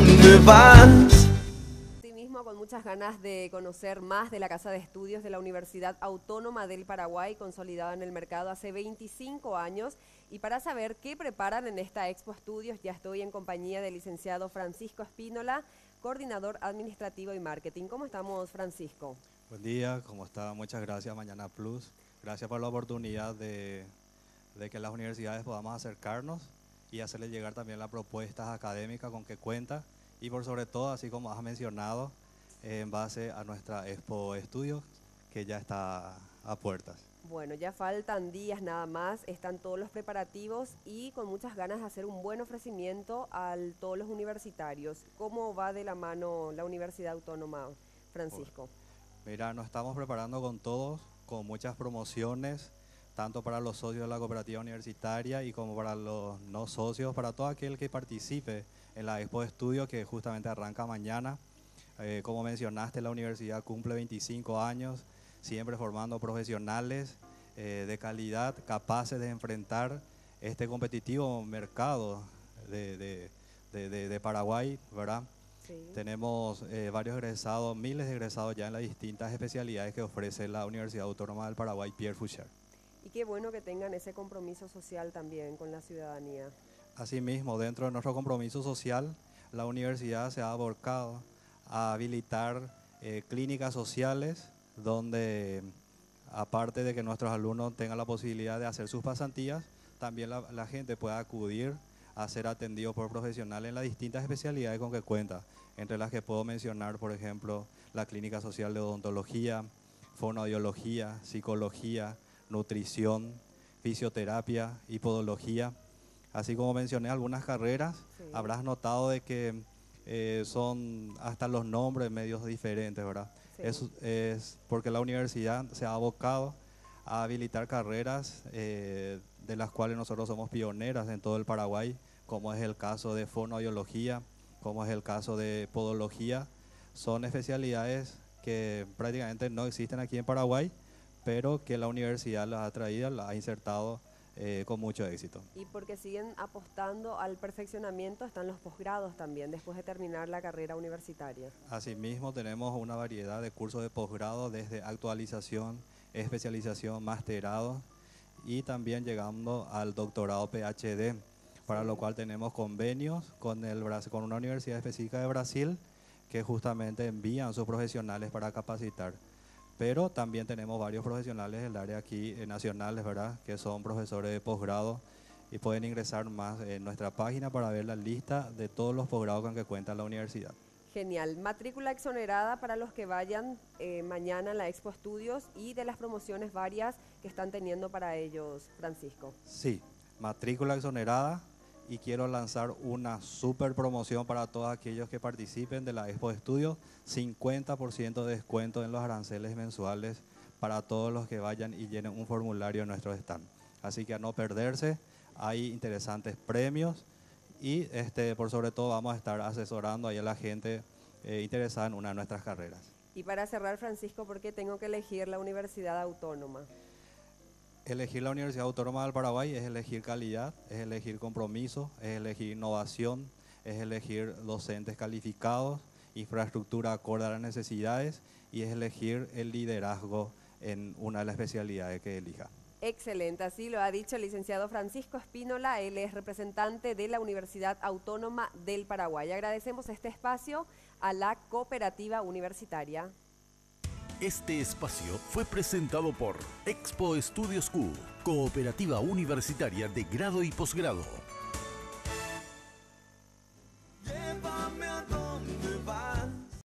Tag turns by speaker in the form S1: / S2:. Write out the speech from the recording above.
S1: dónde vas.
S2: Asimismo, con muchas ganas de conocer más de la Casa de Estudios de la Universidad Autónoma del Paraguay, consolidada en el mercado hace 25 años. Y para saber qué preparan en esta Expo Estudios, ya estoy en compañía del licenciado Francisco Espínola, coordinador administrativo y marketing. ¿Cómo estamos, Francisco?
S3: Buen día, ¿cómo está? Muchas gracias, Mañana Plus. Gracias por la oportunidad de que las universidades podamos acercarnos y hacerles llegar también las propuestas académicas con que cuenta y por sobre todo, así como has mencionado, en base a nuestra Expo Estudios que ya está a puertas.
S2: Bueno, ya faltan días nada más, están todos los preparativos y con muchas ganas de hacer un buen ofrecimiento a todos los universitarios. ¿Cómo va de la mano la Universidad Autónoma, Francisco?
S3: Mira, nos estamos preparando con todos, con muchas promociones, tanto para los socios de la cooperativa universitaria y como para los no socios, para todo aquel que participe en la Expo de Estudios que justamente arranca mañana. Como mencionaste, la universidad cumple 25 años, siempre formando profesionales de calidad, capaces de enfrentar este competitivo mercado de Paraguay, ¿verdad?
S2: Sí.
S3: Tenemos varios egresados, miles de egresados ya en las distintas especialidades que ofrece la Universidad Autónoma del Paraguay, Pierre Faucher.
S2: Y qué bueno que tengan ese compromiso social también con la ciudadanía.
S3: Asimismo, dentro de nuestro compromiso social, la universidad se ha abocado a habilitar clínicas sociales donde, aparte de que nuestros alumnos tengan la posibilidad de hacer sus pasantías, también la gente pueda acudir a ser atendido por profesionales en las distintas especialidades con que cuenta, entre las que puedo mencionar, por ejemplo, la Clínica Social de Odontología, Fonoaudiología, Psicología, Nutrición, Fisioterapia y Podología. Así como mencioné algunas carreras, sí. Habrás notado de que son hasta los nombres medios diferentes, ¿verdad? Sí. Eso es porque la universidad se ha abocado a habilitar carreras de las cuales nosotros somos pioneras en todo el Paraguay, como es el caso de fonoaudiología, como es el caso de podología. Son especialidades que prácticamente no existen aquí en Paraguay, pero que la universidad las ha traído, las ha insertado con mucho éxito.
S2: Y porque siguen apostando al perfeccionamiento, están los posgrados también, después de terminar la carrera universitaria.
S3: Asimismo, tenemos una variedad de cursos de posgrado, desde actualización, especialización, masterado y también llegando al doctorado PhD, para lo cual tenemos convenios con una universidad específica de Brasil que justamente envían sus profesionales para capacitar. Pero también tenemos varios profesionales del área aquí nacionales, ¿verdad?, que son profesores de posgrado y pueden ingresar más en nuestra página para ver la lista de todos los posgrados con que cuenta la universidad.
S2: Genial. Matrícula exonerada para los que vayan mañana a la Expo Estudios y de las promociones varias que están teniendo para ellos, Francisco.
S3: Sí, matrícula exonerada y quiero lanzar una super promoción para todos aquellos que participen de la Expo de Estudios, 50% de descuento en los aranceles mensuales para todos los que vayan y llenen un formulario en nuestro stand. Así que a no perderse, hay interesantes premios y por sobre todo vamos a estar asesorando ahí a la gente interesada en una de nuestras carreras.
S2: Y para cerrar, Francisco, ¿por qué tengo que elegir la Universidad Autónoma?
S3: Elegir la Universidad Autónoma del Paraguay es elegir calidad, es elegir compromiso, es elegir innovación, es elegir docentes calificados, infraestructura acorde a las necesidades y es elegir el liderazgo en una de las especialidades que elija.
S2: Excelente, así lo ha dicho el licenciado Francisco Espínola, él es representante de la Universidad Autónoma del Paraguay. Agradecemos este espacio a la cooperativa universitaria.
S4: Este espacio fue presentado por Expo Estudios Q, cooperativa universitaria de grado y posgrado.